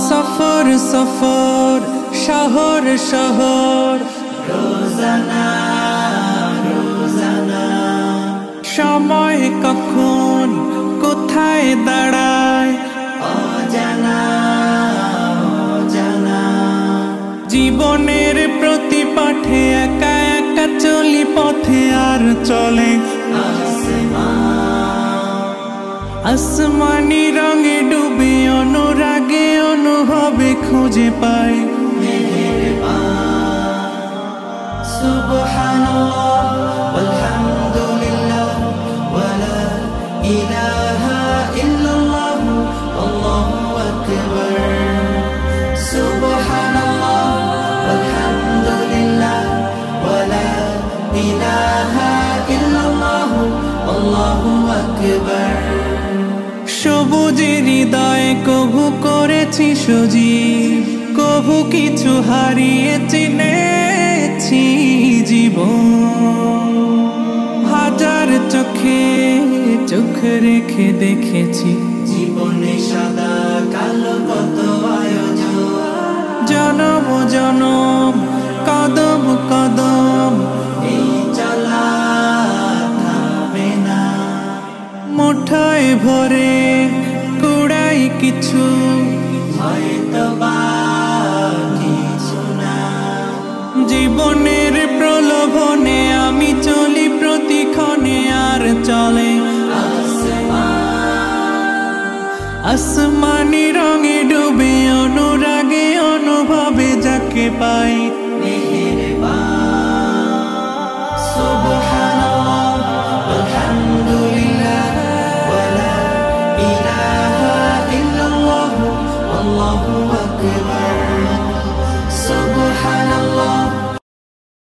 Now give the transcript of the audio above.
সফর সফর শহর শহর রোজানা রোজানা সময় কখন কোথায় দাঁড়ায় অজানা অজানা জীবনের প্রতি পাঠে একা একা চলি পথে আর চলে আসমানি রঙে ডুবে অনুরাগে অনুভবে খুঁজে পাই সুবহানাল্লাহ ওয়ালহামদুলিল্লাহ ওয়ালা ইলাহা ইল্লাল্লাহ আল্লাহু আকবার সুবহানাল্লাহ ওয়ালহামদুলিল্লাহ ওয়ালা ইলাহা ইল্লাল্লাহ আল্লাহু আকবার সবুজের হৃদয়ে কভু করেছি সজীব কভু কিছু হারিয়ে চিনেছি জীবন হাজার চোখে চোখ রেখে দেখেছি জীবনে সাদা কালো কত আয়োজন জনম জনম কদম কদম এই চলা থামবে না মুঠোয় ভরে কুড়াই কিছু হয়তো বা কিছু না জীবনের প্রলোভনে আমি চলি প্রতিক্ষণে আর চলে আসমানি রঙে ডুবে অনুরাগে অনুভবে যাকে পাই সুবহানাল্লাহ ওয়ালহামদুলিল্লাহ ওয়ালা ইলাহা ইল্লাল্লাহ আল্লাহু আকবার